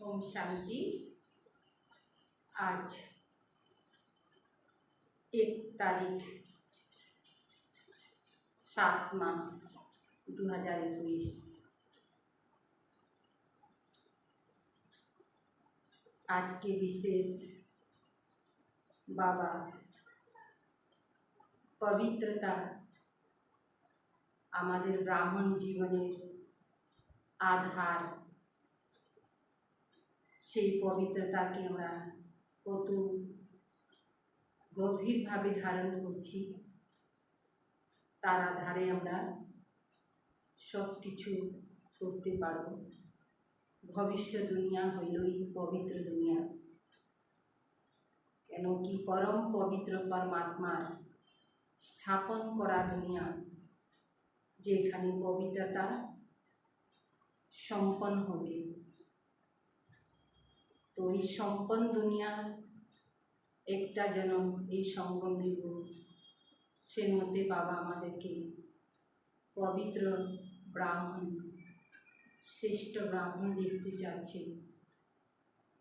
ओम शांति। आज 1 तारीख 7 मास 2021। आज के विशेष बाबा पवित्रता आमादेर ब्राह्मण जीवनेर आधार। সেই পবিত্রতাকে আমরা কত গভীরভাবে ধারণ করছি, তার আধারে আমরা সব কিছু করতে পারব। ভবিষ্য দুনিয়া হইল এই পবিত্র দুনিয়া, কেন কি পরম পবিত্র পরমাত্মার স্থাপন করা দুনিয়া, যেখানে পবিত্রতা সম্পন্ন হবে। তো এই সম্পন্ন দুনিয়ার একটা জন্ম এই সঙ্গম যুগ, সে মধ্যে বাবা আমাদেরকে পবিত্র ব্রাহ্মণ, শ্রেষ্ঠ ব্রাহ্মণ দেখতে চাচ্ছে।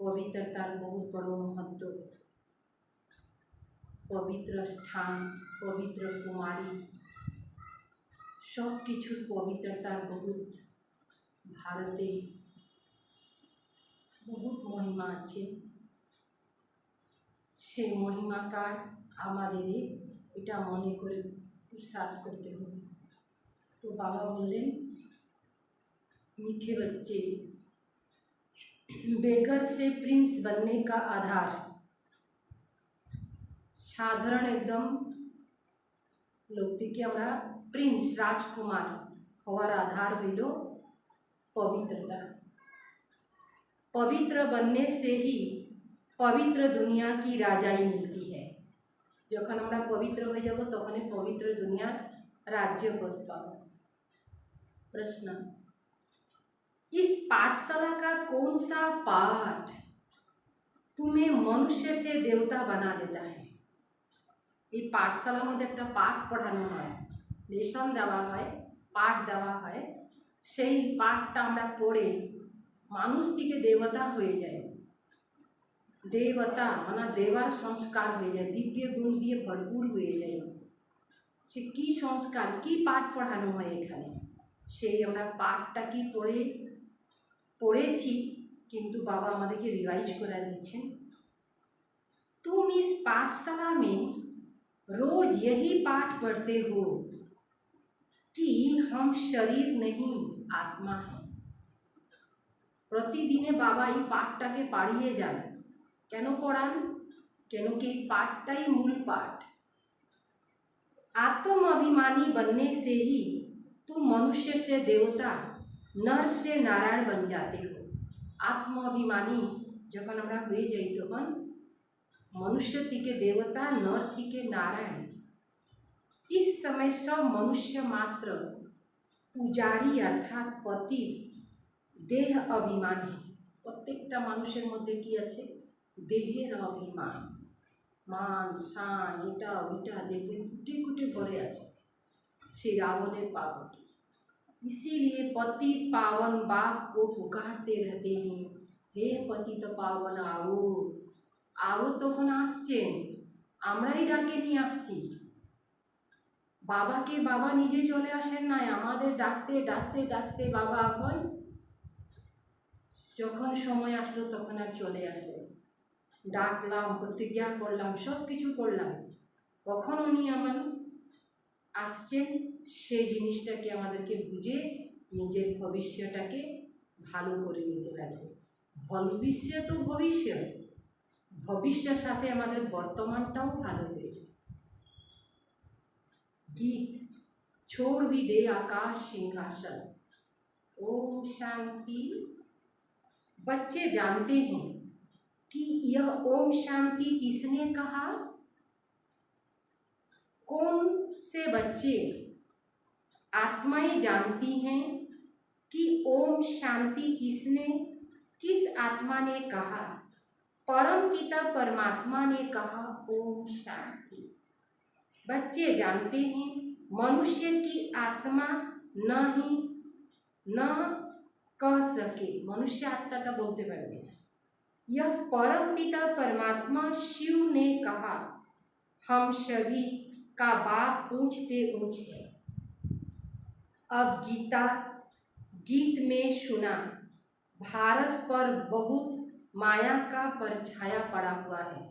পবিত্রতার বহুত বড় মহত্ব, পবিত্র স্থান, পবিত্র কুমারী, সব কিছুর পবিত্রতার বহুত ভারতে বহুত মহিমা আছে। সেই মহিমাকার আমাদের এটা মনে করে পুরুষার্থ করতে হবে। তো বাবা বললেন, मीठे बच्चे, बेगर से प्रिंस बनने का आधार, সাধারণ একদম লোক থেকে আমরা প্রিন্স রাজকুমার হওয়ার আধার হইল পবিত্রতা। पवित्र बनने से ही पवित्र दुनिया की राजाई मिलती है। যখন আমরা পবিত্র হয়ে যাব তখনই পবিত্র দুনিয়ার রাজ্য পদ পাব। प्रश्न, इस पाठशाला का कौन सा पाठ तुम्हें मनुष्य से देवता बना देता है? এই পাঠশালার মধ্যে একটা পাঠ পড়ানো হয়, লেসন দেওয়া হয়, পাঠ দেওয়া হয়। সেই পাঠটা আমরা পড়ে মানুষ থেকে দেবতা হয়ে যায়। দেবতা মানে দেবার সংস্কার হয়ে যায়, দিব্য গুণ দিয়ে ভরপুর হয়ে যায়। সে কী সংস্কার, কী পাঠ পড়ানো হয় এখানে, সেই আমরা পাঠটা কি পড়েছি, কিন্তু বাবা আমাদেরকে রিভাইজ করে দিচ্ছেন। तुम इस पाठशाला में रोज यही पाठ पढ़ते हो कि हम शरीर नहीं आत्मा है। প্রতিদিনে বাবা এই পাঠটাকে পাড়িয়ে যান। কেন পড়ান? কেন কি এই পাঠটাই মূল পাঠ। आत्म अभिमानी बनने से ही तुम मनुष्य से देवता, नर से नारायण बन जाते हो। आत्म अभिमानी যখন আমরা হয়ে যাই তখন मनुष्य থেকে देवता, नर থেকে नारायण। इस समय सब मनुष्य मात्र पुजारी अर्थात पति देह अभिमानी। প্রত্যেকটা মানুষের মধ্যে কি আছে? দেহের অভিমান, মান শান, এটা ওইটা দেখবেন কুটে কুটে ভরে আছে, সেই রাবণের পাপটি। इसीलिए पतित पावन बाप को पुकारते रहते हैं, हे पतित पावन आओ। आओ তখন আসছেন, আমরাই ডাকে নিয়ে আসছি। বাবাকে বাবা নিজে চলে আসেন নাই, আমাদের ডাকতে ডাকতে ডাকতে বাবা এখন যখন সময় আসলো তখন আর চলে আসলেন। ডাকলাম, প্রতিজ্ঞা করলাম, সব কিছু করলাম, কখন উনি আমার আসছেন সেই জিনিসটাকে আমাদেরকে বুঝে নিজের ভবিষ্যটাকে ভালো করে নিতে লাগবে। ভবিষ্যৎ তো ভবিষ্যৎ, ভবিষ্যের সাথে আমাদের বর্তমানটাও ভালো হয়ে যায়। गीत, छोड़ भी दे आकाश सिंहासन, ओम शांति। बच्चे जानते हैं कि यह ओम शांति किसने कहा? कौन से बच्चे आत्माएं जानती हैं कि ओम शांति किसने, किस आत्मा ने कहा? परम पिता परमात्मा ने कहा ओम शांति। बच्चे जानते हैं मनुष्य की आत्मा न कह सके, मनुष्य आत्मा का बोलते पारबे। यह परम पिता परमात्मा शिव ने कहा, हम सभी का बाप ऊंचते ऊंच है। अब गीत में सुना, भारत पर बहुत माया का परछाया पड़ा हुआ है।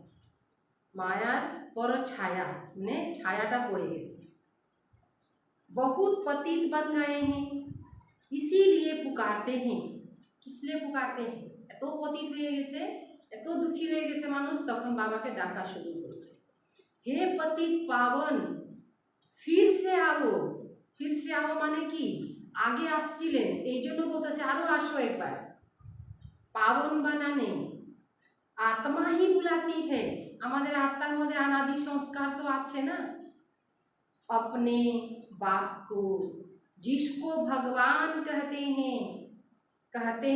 माया परछाया ने छायाटा पड़े गेছে, बहुत पतित बन गए हैं, इसीलिए पुकारते हैं। किस लिए पुकारते हैं? एतो पतित হয়ে গেছে, एतो दुखी হয়ে গেছে মানুষ, তখন বাবাকে ডাকা শুরু করছে, হে पतित पावन फिर से आओ। फिर से आओ মানে কি? আগে আসছিলেন, এই জন্য বলতেছে আরো আসো একবার। পাবন বানানে आत्मा ही बुलाती है। আমাদের আত্মার মধ্যে अनादि संस्कार तो আছে না। अपने बाप को, जिसको भगवान कहते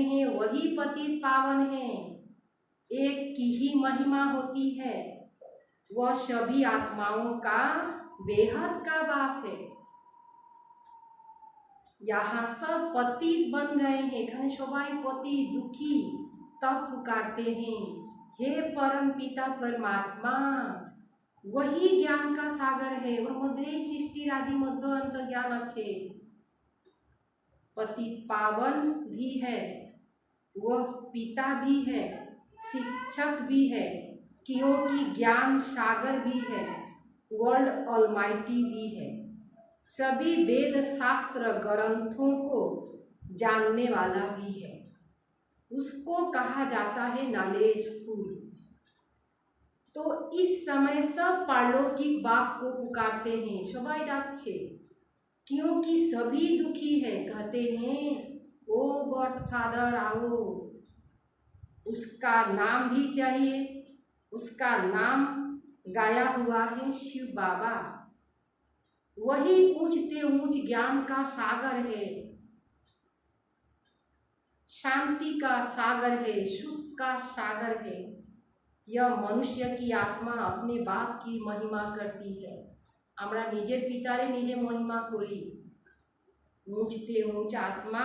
हैं वही पतित पावन है। एक की ही महिमा होती है, वह सभी आत्माओं का बेहद का बाप है। यहाँ सब पतित बन गए हैं, एखाने सबाई पतित दुखी, तब पुकारते हैं, हे परम पिता परमात्मा। वही ज्ञान का सागर है, ওর মধ্যেই সৃষ্টির আদি মধ্য অন্ত জ্ঞান আছে। पतित पावन भी है, वह पिता भी है, शिक्षक भी है, क्योंकि ज्ञान सागर भी है, वर्ल्ड ऑलमाइटी भी है, सभी वेद शास्त्र ग्रंथों को जानने वाला भी है। उसको कहा जाता है नॉलेजफुल। तो इस समय सब पारलौकिक बाप को पुकारते हैं, सबाई डाकছে, क्योंकि सभी दुखी है। कहते हैं ओ गॉड फादर आओ। उसका नाम भी चाहिए, उसका नाम गाया हुआ है शिव बाबा। वही ऊंचते ऊंच ज्ञान का सागर है, शांति का सागर है, सुख का सागर है। यह मनुष्य की आत्मा अपने बाप की महिमा करती है। আমরা নিজের পিতারে নিজে महिमा करी। ऊंचते ऊंच आत्मा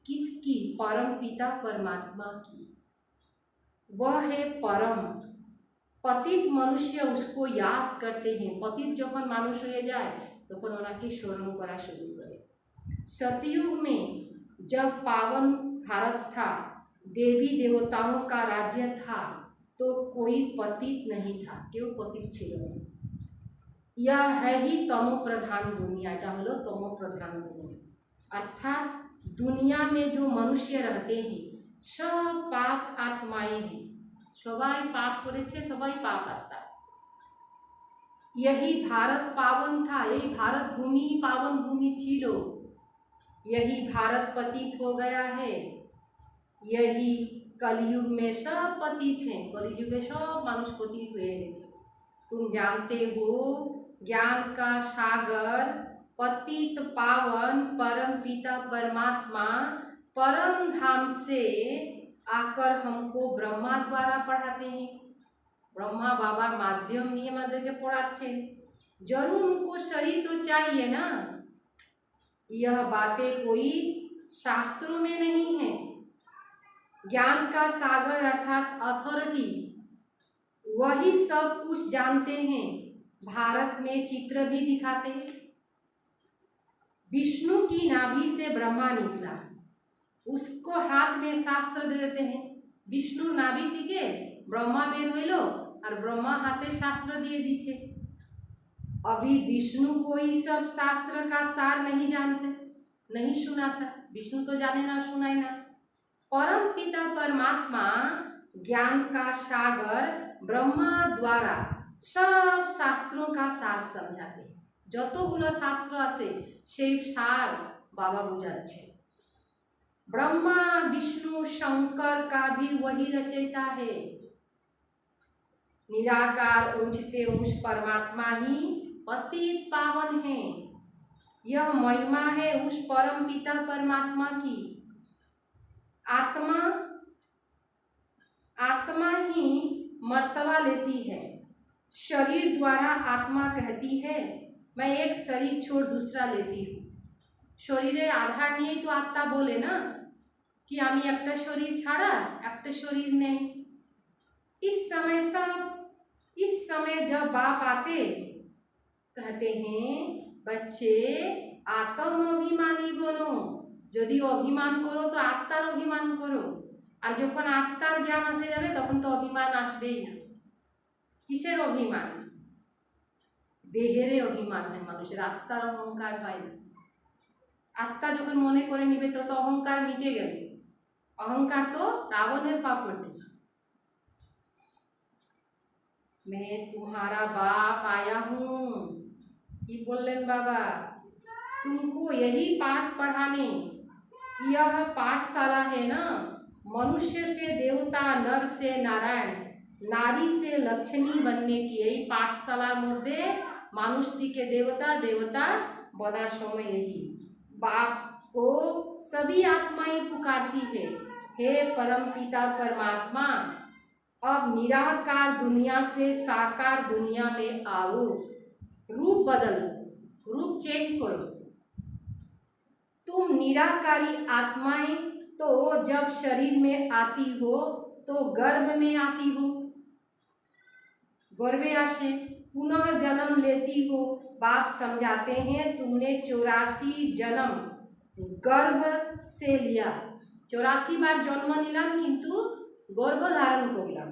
किसकी? परम पिता परमात्मा की। वह है परम। पतित मनुष्य उसको याद करते हैं। पतित जखन मानुष हो जाए तखन ओनाके स्मरण करा शुरू करे। सतयुग में जब पावन भारत था, देवी देवताओं का राज्य था, तो कोई पतित नहीं था। क्यों पतित छिलो ना? यह है ही तमो प्रधान दुनिया। এটা হলো तमो प्रधान दुनिया, अर्थात दुनिया में जो मनुष्य रहते हैं सब पाप आत्माएं हैं। সবাই পাপ করেছে, সবাই পাপ আত্মা। यही भारत पावन था, यही भारत भूमि पावन भूमि छिलो। यही भारत पतित हो गया है। यही कलयुग में सब पतित हैं। कलयुगे सब मानुष पतित हुए गए। तुम जानते हो ज्ञान का सागर पतित पावन परम पिता परमात्मा परम धाम से आकर हमको ब्रह्मा द्वारा पढ़ाते हैं। ब्रह्मा बाबा माध्यम निये আমাদেরকে পড়াচ্ছেন। जरूर उनको शरीर तो चाहिए ना। यह बातें कोई शास्त्रों में नहीं है। ज्ञान का सागर अर्थात अथॉरिटी वही सब कुछ जानते हैं। भारत में चित्र भी दिखाते। विष्णु की नाभि से ब्रह्मा निकला, उसको हाथ में शास्त्र दे देते हैं। विष्णु नाभि থেকে ब्रह्मा बेर হইলো और ब्रह्मा हाथे शास्त्र दिए दीछे। अभी विष्णु कोई सब शास्त्र का सार नहीं जानते, नहीं सुनाता। विष्णु तो जाने ना सुनाए ना। परम पिता परमात्मा ज्ञान का सागर ब्रह्मा द्वारा सब शास्त्रों का सार समझाते। যতগুলো শাস্ত্র আছে সেই সার बाबा बुझाচ্ছে। ब्रह्मा विष्णु शंकर का भी वही रचयिता है। निराकार ऊंचते ऊंच परमात्मा ही पतित पावन है। यह महिमा है उस परम पिता परमात्मा की। आत्मा ही मर्तबा लेती है। शरीर द्वारा आत्मा कहती है मैं एक शरीर छोड़ दूसरा लेती हूँ। शरीर आधार नहीं तो आत्मा बोले ना। कि आमी একটা শরীর ছাড়া একটা শরীর নেই। इस समय जब बाप आते कहते हैं बच्चे आत्म अभिमानी बनो, যদি অভিমান করো তো আত্মার অভিমান করো, আর যখন আত্মার জ্ঞান আসে যাবে তখন তো অভিমান আসবেই না। কিসের অভিমান? দেহের অভিমান হয় মানুষের, আত্মার অহংকার হয় না। আত্মা যখন মনে করে নিবে তো অহংকার মিটে গেল। অহংকার তো রাবণের প্রপার্টি। मैं तुम्हारा बाप आया हूँ, कि बोलें बाबा तुमको यही पाठ पढ़ाने, यह पाठशाला है ना। मनुष्य से देवता, नर से नारायण, नारी से लक्ष्मी बनने की यही पाठशालार मध्य मानुष दिके देवता, देवता बना समय यही। बाप को सभी आत्माएं पुकारती है, हे परम पिता परमात्मा अब निराकार दुनिया से साकार दुनिया में आओ। रूप बदलो, रूप चेंज करो। तुम निराकारी आत्माएं तो जब शरीर में आती हो तो गर्भ में आती हो, गर्भे आशे पुनः जन्म लेती हो। बाप समझाते हैं तुमने 84 जन्म गर्भ से लिया। 84 बार जन्म निलाम किंतु गर्भ धारण करलाम।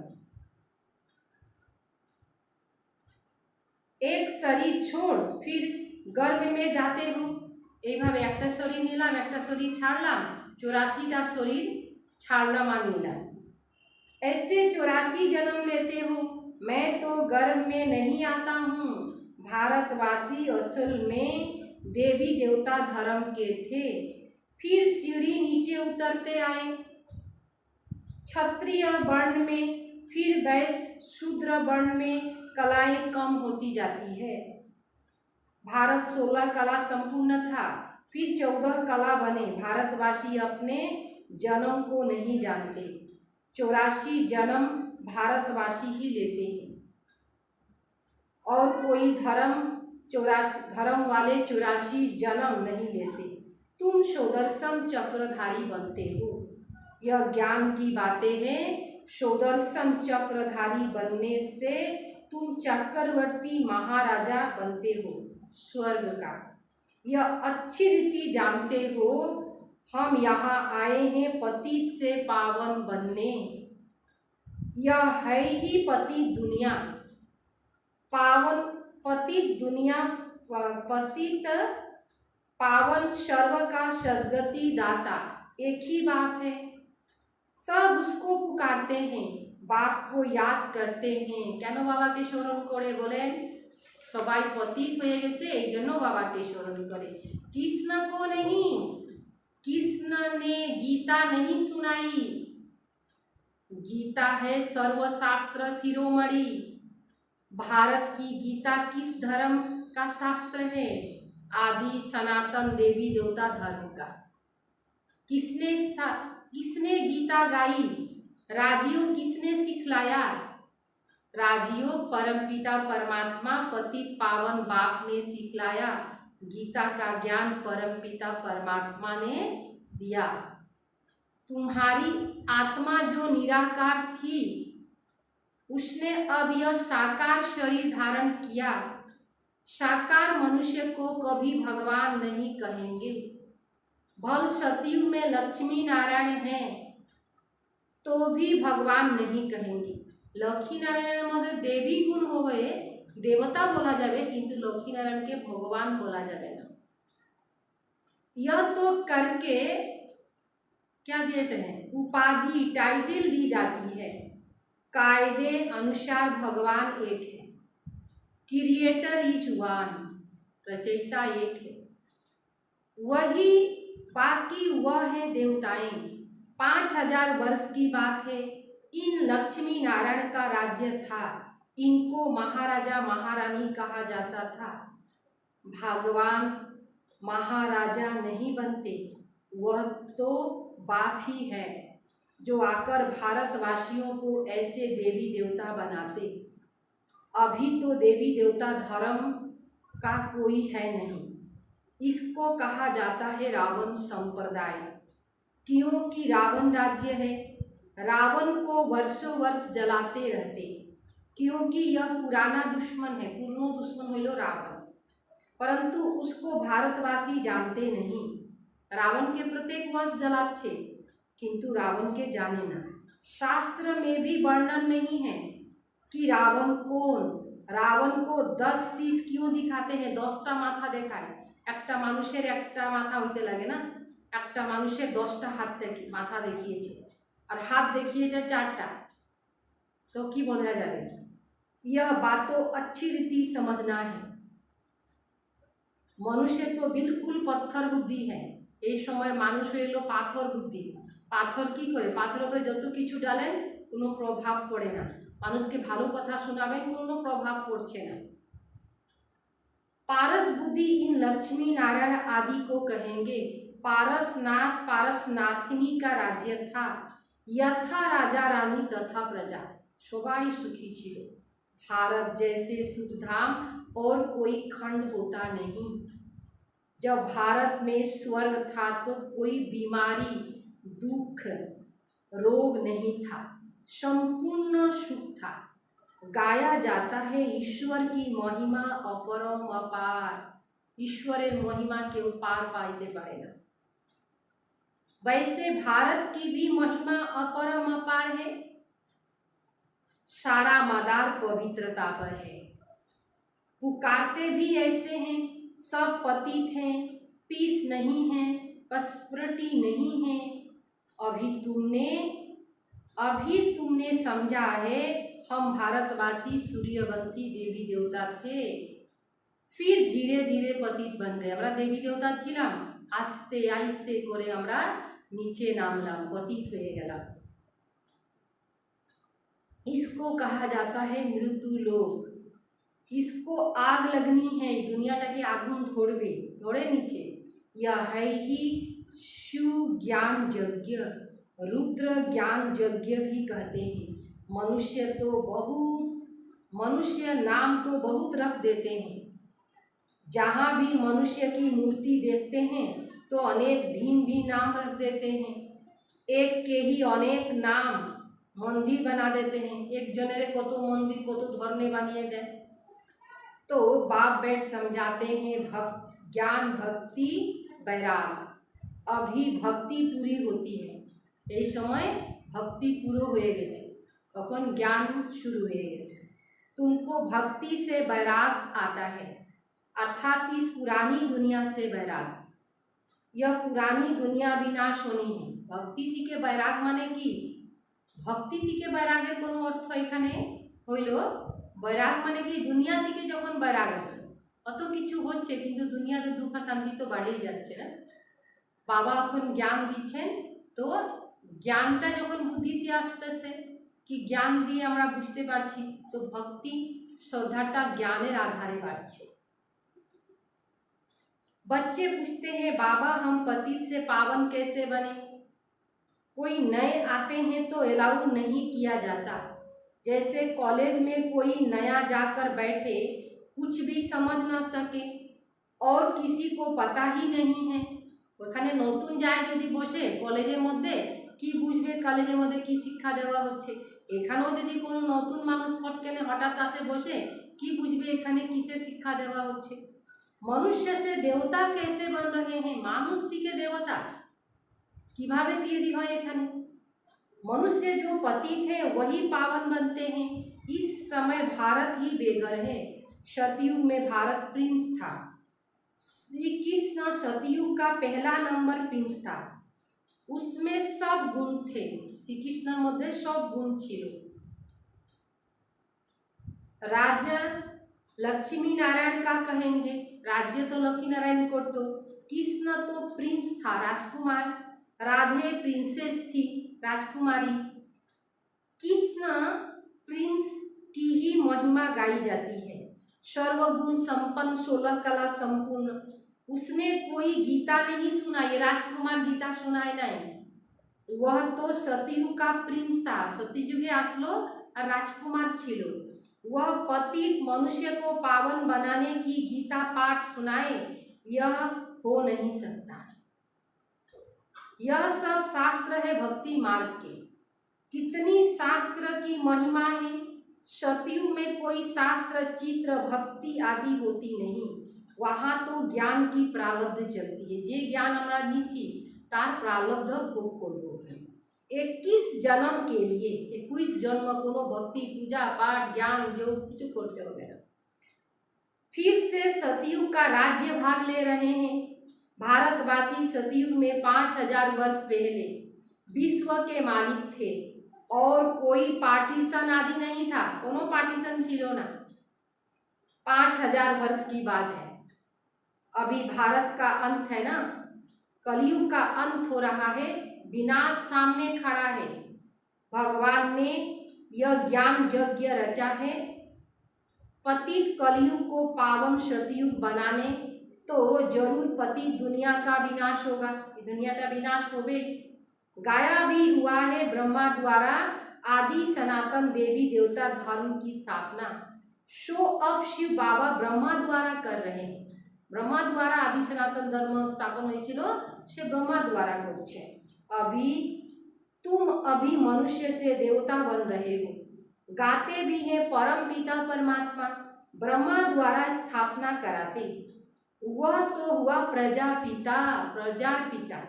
एक शरीर छोड़ फिर गर्भ में जाते हो। এইভাবে একটা শরীর নিলাম, একটা শরীর ছাড়লাম, 84টা শরীর ছাড়লাম আর নিলাম। ऐसे 84 जन्म लेते हो। मैं तो गर्भ में नहीं आता हूँ। भारतवासी असल में देवी देवता धर्म के थे, फिर सीढ़ी नीचे उतरते आए क्षत्रिय वर्ण में, फिर वैश्य शूद्र वर्ण में कलाएं कम होती जाती है। भारत 16 कला संपूर्ण था, फिर 14 कला बने। भारतवासी अपने जन्म को नहीं जानते। 84 जन्म भारतवासी ही लेते हैं और कोई धर्म वाले 84 जन्म नहीं लेते। तुम सुदर्शन चक्रधारी बनते हो। यह ज्ञान की बातें हैं। सुदर्शन चक्रधारी बनने से तुम चक्रवर्ती महाराजा बनते हो स्वर्ग का। यह अच्छी रीति जानते हो हम यहाँ आए हैं पतित से पावन बनने। यह है ही पतित दुनिया, पावन पतित दुनिया, पतित पावन सर्व का सदगति दाता एक ही बाप है। सब उसको पुकारते हैं, बाप को याद करते हैं। কেন বাবাকে স্মরণ করে বলেন? সবাই পতিত হয়ে গেছে, এই জন্য বাবাকে স্মরণ করে। कृष्ण को नहीं, कृष्ण ने गीता नहीं सुनाई। गीता है सर्वशास्त्र शिरोमणि। भारत की गीता किस धर्म का शास्त्र है? आदि सनातन देवी देवता धर्म का। किसने गीता गाई? राजयोग किसने सिखलाया? राजयोग परमपिता परमात्मा पतित पावन बाप ने सिखलाया। गीता का ज्ञान परमपिता परमात्मा ने दिया। तुम्हारी आत्मा जो निराकार थी उसने अब यह साकार शरीर धारण किया। साकार मनुष्य को कभी भगवान नहीं कहेंगे। भल सतयुग में लक्ष्मी नारायण हैं तो भी भगवान नहीं कहेंगे। लक्ष्मी नारायण मध्य देवी गुण हो गए, देवता बोला जाए किंतु लक्ष्मी नारायण के भगवान बोला जाए ना। यह तो करके क्या देते हैं? उपाधि टाइटल दी जाती है। कायदे अनुसार भगवान एक है, क्रिएटर इज वन, रचयिता एक है, वही बाकी वह है देवताएं। 5000 वर्ष की बात है। इन लक्ष्मी नारायण का राज्य था। इनको महाराजा महारानी कहा जाता था। भगवान महाराजा नहीं बनते, वह तो बाप ही है जो आकर भारतवासियों को ऐसे देवी देवता बनाते। अभी तो देवी देवता धर्म का कोई है नहीं। इसको कहा जाता है रावण संप्रदाय। क्योंकि रावण राज्य है, रावण को वर्षों वर्ष जलाते रहते, क्योंकि यह पुराना दुश्मन है, पुरानो दुश्मन होलो रावण, परंतु उसको भारतवासी जानते नहीं। रावण के प्रत्येक वर्ष जलाच्छे, किंतु रावण के जाने ना। शास्त्र में भी वर्णन नहीं है कि रावण कौन, रावण को 10 शीश क्यों दिखाते हैं, 10टा माथा देखाয়। একটা মানুষের একটা মাথা হইতে লাগে না, একটা মানুষের 10টা হাত দেখি মাথা দেখিয়েছে, আর হাত দেখিয়েছে 4টা, তো কি বোঝা যাবে? यह बातों अच्छी रीति समझना है। मनुष्य तो बिल्कुल पत्थर बुद्धि है, এই সময় মানুষ হইল পাথর বুদ্ধি। পাথর কি করে, পাথরের উপরে যত কিছু ডালেন কোনো প্রভাব পড়ে না, মানুষকে ভালো কথা শোনাবেন কোনো প্রভাব পড়ছে না। पारस बुद्धि इन लक्ष्मी नारायण आदि को कहेंगे। पारसनाथ पारसनाथिनी का राज्य था, यथा राजा रानी तथा प्रजा, सबाई सुखी छिलो। भारत जैसे सुखधाम और कोई खंड होता नहीं। जब भारत में स्वर्ग था तो कोई बीमारी दुख रोग नहीं था, संपूर्ण सुख था। गाया जाता है ईश्वर की महिमा अपरम अपार, ईश्वरेर महिमा केउ पार पाइते पारे ना। वैसे भारत की भी महिमा अपरम अपार है, सारा मदार पवित्रता पर है। पुकारते भी ऐसे हैं, सब पतित हैं, पीस नहीं है, पस्प्रटी नहीं है। अभी तुमने समझा है हम भारतवासी सूर्यवंशी देवी देवता थे, फिर धीरे धीरे पतित बन गए। আমরা देवी देवता ছিলাম, आस्ते आस्ते করে আমরা नीचे नामलाम, पतित হয়ে গেলাম। इसको कहा जाता है मृत्यु लोक। इसको आग लगनी है, दुनियाटाके आगुन धरबे, धरे नीचे। यह है ही शिव ज्ञान यज्ञ, रुद्र ज्ञान यज्ञ भी कहते हैं। मनुष्य नाम तो बहुत रख देते हैं। जहाँ भी मनुष्य की मूर्ति देखते हैं तो अनेक भिन्न भिन्न नाम रख देते हैं। एक के ही अनेक नाम मंदिर बना देते हैं, एक जनेरे कत मंदिर कत धरने बनिए दे। तो बाप बेट समझाते हैं ज्ञान भक्ति वैराग। अभी भक्ति पूरी होती है, এই সময় भक्ति पूरो হয়ে গেছে, তখন ज्ञान शुरू হয়ে গেছে। तुमको भक्ति से वैराग आता है, अर्थात इस पुरानी दुनिया से वैराग। यह पुरानी दुनिया विनाश होनी है। भक्ति থেকে वैराग माने কি, भक्ति থেকে वैरागের কোনো অর্থ এখানে হইল, वैराग माने কি দুনিয়া থেকে যখন वैराग আসে, অত কিছু হচ্ছে কিন্তু দুনিয়াতে দুঃখ শান্তি তো বাড়েই যাচ্ছে না। বাবা এখন জ্ঞান দিচ্ছেন, তো জ্ঞানটা যখন বুদ্ধিতে আসতেছে, कि ज्ञान दिए আমরা বুঝতে পারছি, তো ভক্তি শ্রদ্ধাটা জ্ঞানের আধারে বাড়ছে। बच्चे पूछते हैं बाबा हम पतित से पावन कैसे बने? कोई नए आते हैं तो अलाउ नहीं किया जाता। जैसे कॉलेज में कोई नया जाकर बैठे, कुछ भी समझ ना सके और किसी को पता ही नहीं है, ওখানে নতুন যায় যদি বসে কলেজের মধ্যে, কি বুঝবে কলেজের মধ্যে কি শিক্ষা দেওয়া হচ্ছে। এখানেও যদি কোনো নতুন মানুষ ফটকেনে হঠাৎ আসে বসে, কি বুঝবে এখানে কিসের শিক্ষা দেওয়া হচ্ছে। मनुष्य से देवता कैसे बन रहे हैं? मानुष থেকে देवता কিভাবে তৈরি হয় এখানে? मनुष्य जो पति थे वही पावन बनते हैं। इस समय भारत ही बेघर है। सतयुग में भारत प्रिंस था। श्री कृष्ण सतयुग का पहला नंबर प्रिंस था, उसमें सब गुण थे। श्री कृष्ण मध्य सब गुण छिलो। राजा लक्ष्मी नारायण का कहेंगे, राज्य तो लक्ष्मी नारायण को, तो कृष्ण तो प्रिंस था, राजकुमार। राधे प्रिंसेस थी, राजकुमारी। कृष्ण प्रिंस की ही महिमा गाई जाती है। सर्वगुण संपन्न, 16 कला संपूर्ण। उसने कोई गीता नहीं सुनाई, राजकुमार गीता सुनाए नहीं। वह तो सतयुग का प्रिंस था, सतयुगे आसलो और राजकुमार छिलो। वह पतित मनुष्य को पावन बनाने की गीता पाठ सुनाए, यह हो नहीं सकता। यह सब शास्त्र है भक्ति मार्ग के। कितनी शास्त्र की महिमा है। सतयुग में कोई शास्त्र चित्र भक्ति आदि होती नहीं, वहाँ तो ज्ञान की प्रारब्ध चलती है। जे ज्ञान हमारा नीची तार प्रारब्ध भोग को है। 21 जन्म के लिए 21 जन्म कोनो भक्ति पूजा पाठ ज्ञान जो कुछ करते हो मेरा। फिर से सतयुग का राज्य भाग ले रहे हैं। भारतवासी सतयुग में 5000 वर्ष पहले विश्व के मालिक थे और कोई पार्टीशन आदि नहीं था, कोनो पार्टीशन छिलो ना। 5000 वर्ष की बात है। अभी भारत का अंत है ना, कलयुग का अंत हो रहा है, विनाश सामने खड़ा है। भगवान ने यह ज्ञान यज्ञ रचा है। पतित कलयुग को पावन सतयुग बनाने तो जरूर पतित दुनिया का विनाश होगा। दुनिया का विनाश हो गई। गाया भी हुआ है ब्रह्मा द्वारा आदि सनातन देवी देवता धर्म की स्थापना। सो अब शिव बाबा ब्रह्मा द्वारा कर रहे हैं। ब्रह्मा द्वारा आदि सनातन धर्म स्थापन হয়েছিল से ब्रह्मा द्वारा করছে। अभी तुम अभी मनुष्य से देवता बन रहे हो। गाते भी हैं परम पिता परमात्मा ब्रह्मा द्वारा स्थापना कराते। वह तो हुआ प्रजापिता, प्रजापिता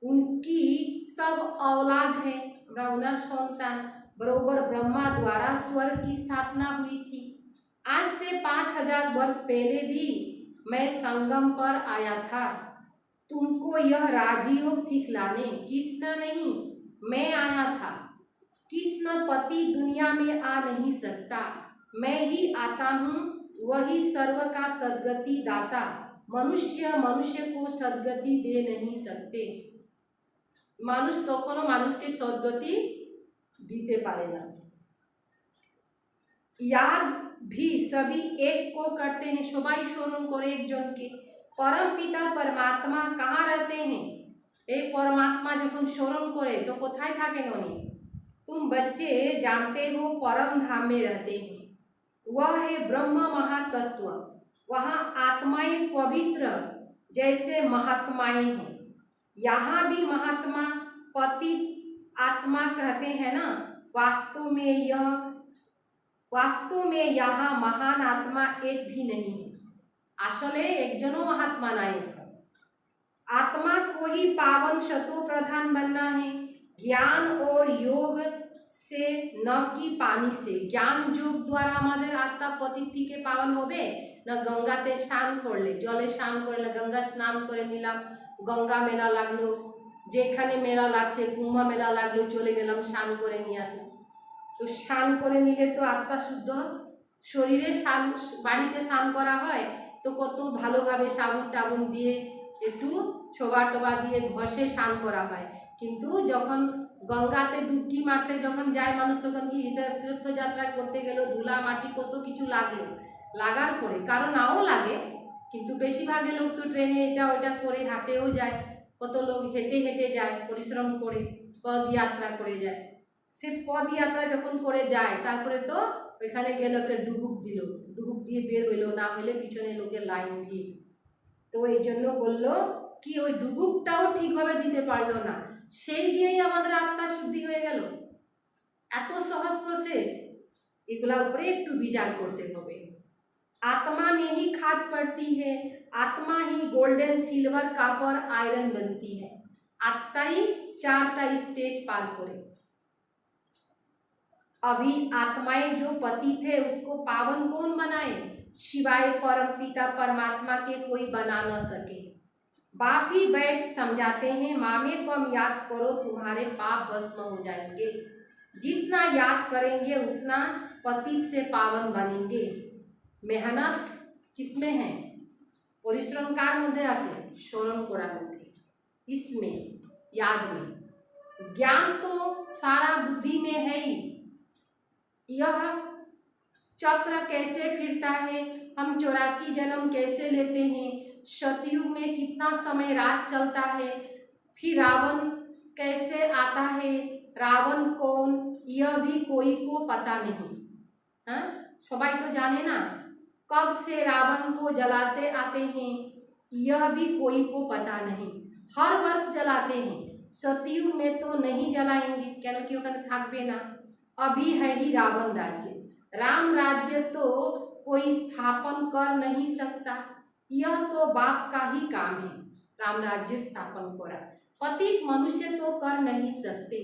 उनकी सब औलाद है। उनर संतान बरोबर ब्रह्मा द्वारा स्वर्ग की स्थापना हुई थी। आज से 5000 वर्ष पहले भी मैं संगम पर आया था तुमको यह राजयोग सिखलाने। कृष्ण नहीं, मैं आया था। कृष्ण पति दुनिया में आ नहीं सकता, मैं ही आता हूँ। वही सर्व का सद्गति दाता। मनुष्य मनुष्य को सद्गति दे नहीं सकते। मानुष कखनो मानुष के सद्गति दीते पारे ना। याद भी सभी एक को करते हैं, सबाई स्मरण करे एक जन के। परम पिता परमात्मा कहाँ रहते हैं? ए परमात्मा जब स्मरण करे तो कोथाय थाकेन उनी? तुम बच्चे जानते हो परम धाम में रहते हैं। वह है ब्रह्म महातत्व। वहाँ आत्माएं पवित्र जैसे महात्माएं हैं। यहाँ भी महात्मा पति आत्मा कहते हैं ना। वास्तव में यहाँ महान आत्मा एक भी नहीं है। आसले एक जनो महात्मा नहीं है। आत्मा को ही पावन शतो प्रधान बनना है, ज्ञान और योग से न कि पानी से। ज्ञान योग द्वारा हमारे आत्मा पतिथि के पावन होबे न। गंगाते स्नान करले, जले स्नान करले, गंगा स्नान करे निलाम, गंगा मेला लागलो, जेखाने मेला लागছে कुंभ मेला लागलो चले गेलाम स्नान करे निये आसি। तो स्नान करे निले तो आत्मा शुद्ध। शरीरे स्नान बाड़ीते स्नान करा হয় तो कत भालोभाবে साबुन टाबुन दिए एकटू छोबा टोबा दिए घषे स्नान करा হয়। किन्तु जखन गंगाते डुबकी मारते जखन जाए मानुष तखन कि तीर्थयात्रा करते गेलो धूला माटी कत किछु लागलो, लागार परे कारो नाओ लागे किन्तु बेशिरभागे लोक तो ट्रेने एटा ओटा करे हाटेओ जाए। कत लोक हेঁটে हेঁটে যায় परिश्रम करे पद यात्रा करे जाए। से पद यात्रा जखन करे जाए तारपरे तो ओइखाने गेलो एकटा डुबुक दिल, डुबुक दिए बेर हইলো, ना हইলে पिछने लोकेर लाइन ভিড়। तो এই জন্য বললো कि ওই ডুবুকটাও ঠিকভাবে দিতে পারলো না, সেই দিয়েই আমাদের আত্মা শুদ্ধি হয়ে গেল। এত সহজ প্রসেস, এগুলা উপরে একটু বিচার করতে হবে। आत्मा में ही खाद पड़ती है, आत्मा ही गोल्डन सिल्वर कॉपर आयरन बनती है। आत्मा ही 4टा स्टेज पार करे। अभी आत्माएं जो पति थे उसको पावन कौन बनाए? शिवाय परम पिता परमात्मा के कोई बना न सके। बाप ही बैठ समझाते हैं, मामे कम याद करो तुम्हारे पाप भस्म हो जाएंगे। जितना याद करेंगे उतना पतित से पावन बनेंगे। मेहनत किसमें है? परिश्रम कार मध्य आसे स्मरण करार मध्य, इसमें याद में। ज्ञान तो सारा बुद्धि में है ही। यह चक्र कैसे फिरता है, हम 84 जन्म कैसे लेते हैं, सतयुग में कितना समय रात चलता है, फिर रावण कैसे आता है, रावण कौन, यह भी कोई को पता नहीं। हाँ, सबाई तो जाने ना कब से रावण को जलाते आते हैं, यह भी कोई को पता नहीं। हर वर्ष जलाते हैं, सतयुग में तो नहीं जलाएंगे, क्योंकि ওখানে থাকবে না। अभी है ही रावण राज्य, राम राज्य तो कोई स्थापन कर नहीं सकता, यह तो बाप का ही काम है राम राज्य स्थापन करा। पतित मनुष्य तो कर नहीं सकते,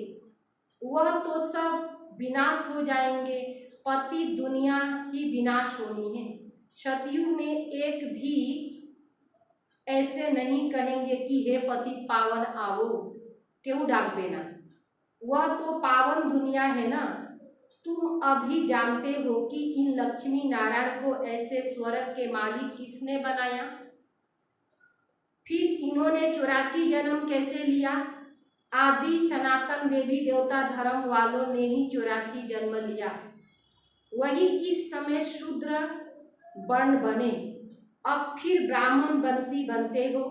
वह तो सब विनाश हो जाएंगे, पतित दुनिया ही विनाश होनी है। सतयुग में एक भी ऐसे नहीं कहेंगे कि हे पतित पावन आओ, क्यों डाकबे ना, वह तो पावन दुनिया है ना। तुम अभी जानते हो कि इन लक्ष्मी नारायण को ऐसे स्वर्ग के मालिक किसने बनाया। फिर इन्होंने 84 जन्म कैसे लिया। आदि सनातन देवी देवता धर्म वालों ने ही 84 जन्म लिया, वही इस समय शूद्र वर्ण बने, अब फिर ब्राह्मण वंशी बनते हो।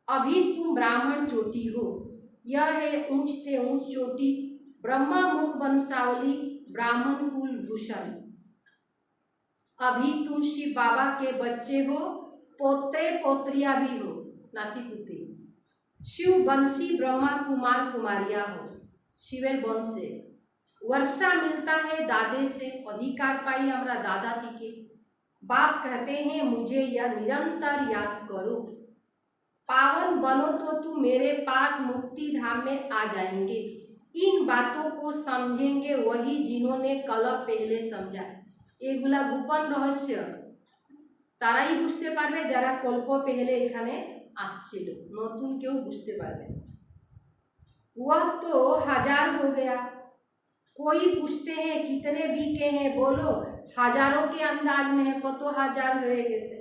अभी तुम ब्राह्मण चोटी हो, यह है ऊंचते ऊंच चोटी, ब्रह्मा मुख वंशावली ब्राह्मण कुल भूषण। अभी तुम शिव बाबा के बच्चे हो, पोत्रे पोत्रिया भी हो, नाती पुत्री। शिव वंशी ब्रह्मा कुमार कुमारिया हो, शिवेर वंश से। वर्षा मिलता है दादे से, अधिकार पाई हमारा दादा तीके। बाप कहते हैं मुझे यह निरंतर याद करो, पावन बनो तो तुम मेरे पास मुक्ति धाम में आ जाएंगे। इन बातों को समझेंगे वही जिन्होंने कल पहले समझा। एगुला गोपन रहस्य ताराई बुझते पारबे যারা কল্প पहले এখানে আসছিল, নতুন কেউ বুঝতে পারবে। वह तो 1000 हो गया, कोई पूछते हैं कितने बीके हैं, बोलो हजारों के अंदाज में है, कतो 1000 हुए कैसे।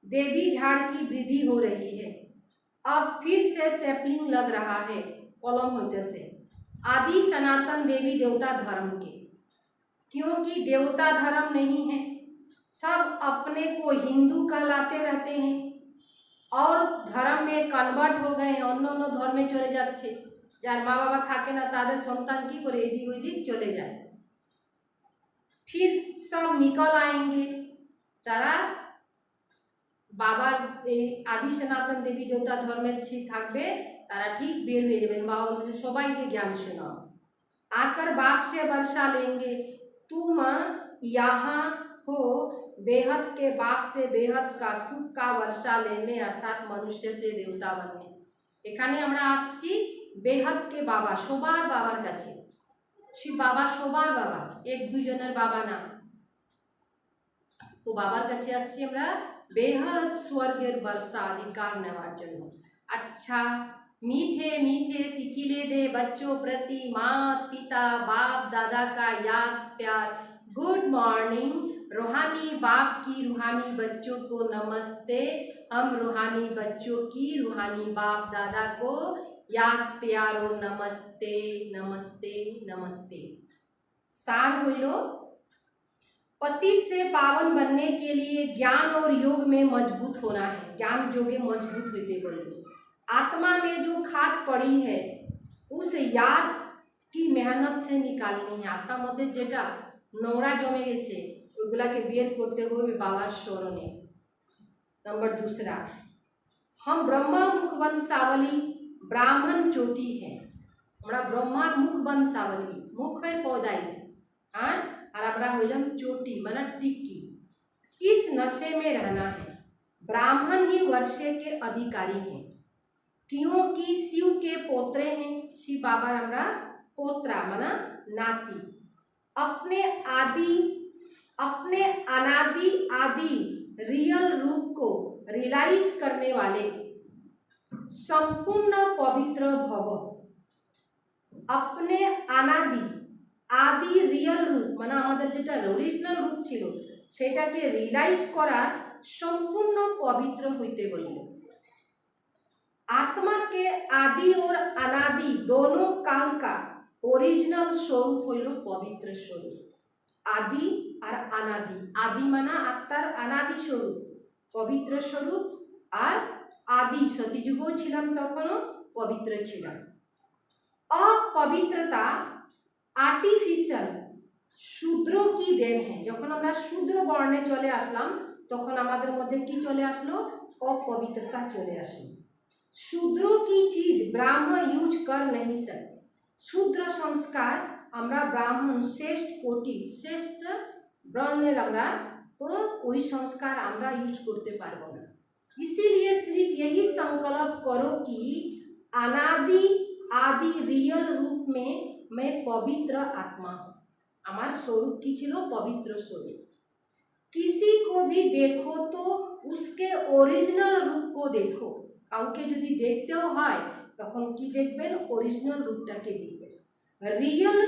देवी झाड़ की वृद्धि हो रही है, अब फिर से सैपलिंग लग रहा है कलम होते से। आदि सनातन देवी देवता धर्म के, क्योंकि देवता धर्म नहीं है, सब अपने को हिंदू कहलाते रहते हैं और धर्म में कन्वर्ट हो गए हैं, अन्य अन्य धर्मे चले जाच्छे। जार मा बाबा थाके ना तादेर सन्तान की करे एदिक ओदिक चले जाए। फिर सब निकल आएंगे, যারা বাবার এই আদি সনাতন দেবী দেবতা ধর্মের থাকবে তারা ঠিক বের হয়ে যাবেন। বাবা বলতে সবাইকে জ্ঞান শোনাও, आकर बाप से वर्षा लेंगे, तुम यहाँ हो बेहद के बाप से बेहद का सुख का वर्षा लेने, अर्थात मनुष्य से देवता बनने। এখানে আমরা আসছি বেহদ কে বাবা, সবার বাবার কাছে। শিব বাবা সবার বাবা, এক দুজনের বাবা না। তো বাবার কাছে আসছি আমরা बेहद स्वर्गेर वर्षा अधिकार नेवार जन्य। अच्छा मीठे मीठे सिकिले दे बच्चों प्रति माँ पिता बाप दादा का याद प्यार। गुड मॉर्निंग, रूहानी बाप की रूहानी बच्चों को नमस्ते। हम रूहानी बच्चों की रूहानी बाप दादा को याद प्यार और नमस्ते नमस्ते नमस्ते। सार होइलो, पतित से पावन बनने के लिए ज्ञान और योग में मजबूत होना है। ज्ञान योगे मजबूत होते बोलो। आत्मा में जो खाद पड़ी है उस याद की मेहनत से निकालनी है। आत्मा मध्य जेटा नोड़ा जमे गेछे ओइगुलाके बेर करते होबे बाबार शरणे। नंबर दूसरा, हम ब्रह्मा मुख वंशावली ब्राह्मण चोटी है। हमरा ब्रह्मा मुख वंशावली, मुख है पैदाइश और हमरा होइलम चोटी माना टिक्की। इस नशे में रहना है। ब्राह्मण ही वर्षे के अधिकारी हैं, क्योंकि शिव के पोत्रे हैं। शिव बाबा हमरा पोत्रा माना नाती। अपने अनादि आदि रियल रूप को रियलाइज करने वाले संपूर्ण पवित्र भव। अपने अनादि आदि रियल रूप माना आमादेर जेटा ओरिजिनल रूप छिलो सेटाके रियलाइज करार सम्पूर्ण पवित्र हईते बोललो। आत्मा के आदि और अनादि दोनों काल का ओरिजिनल स्वरूप हইল पवित्र स्वरूप। आदि और अनादि, आदि माना आत्मार अनादि स्वरूप, पवित्र स्वरूप और आदि सतीयुगो छिलाम तखनो पवित्र छिलाम। अपवित्रता आर्टिफिशियल शूद्र की देन है। जखन আমরা शूद्र বর্ণে চলে আসলাম তখন আমাদের মধ্যে কি চলে আসলো, अपवित्रता চলে আসলো। शूद्रों की चीज ब्राह्मण यूज कर नहीं सकते। শূদ্র সংস্কার আমরা ব্রাহ্মণ শ্রেষ্ঠ কোটি শ্রেষ্ঠ বর্ণের আমরা, তো ওই সংস্कार আমরা यूज करते পারবো না। इसीलिए सिर्फ यही संकल्प करो कि अनादि आदि रियल रूप में मैं पवित्र आत्मा हूँ। আমার स्वरूप की छिलो पवित्र स्वरूप। किसी को भी देखो तो उसके ओरिजिनल रूप को देखो। কাউকে যদি দেখতেও হয় তখন কি দেখবেন? ओरिजिनल रूपটাকে দেখবেন। रियल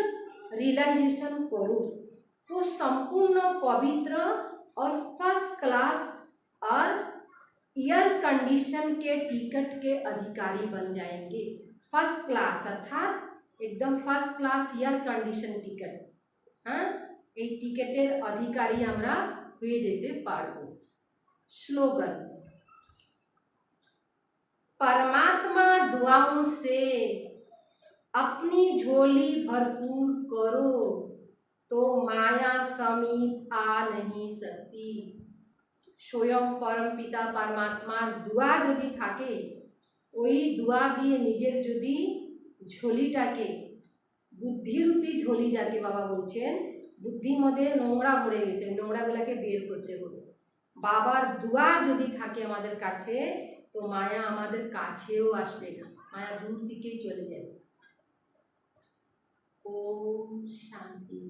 रियलाइजेशन करो तो संपूर्ण पवित्र और फर्स्ट क्लास और एयर कंडीशन के टिकट के अधिकारी बन जाएंगे। फर्स्ट क्लास अर्थात एकदम first class air condition ticket, हाँ, এই টিকেটের अधिकारी আমরা হয়ে যেতে পারবো। स्लोगन, परमात्मा दुआओं से अपनी झोली भरपूर करो तो माया समीप आ नहीं सकती। स्वयं परम पिता परमात्मार दुआ যদি থাকে, ওই দুয়া দিয়ে নিজের যদি ঝোলিটাকে, বুদ্ধিরূপী ঝোলি যাকে বাবা বলছেন, বুদ্ধির মধ্যে নোংরা ভরে গেছে, নোংরাগুলোকে বের করতে হবে। বাবার দুয়া যদি থাকে আমাদের কাছে, তো মায়া আমাদের কাছেও আসবে না, মায়া দূর দিকেই চলে যাবে। ओम शांति।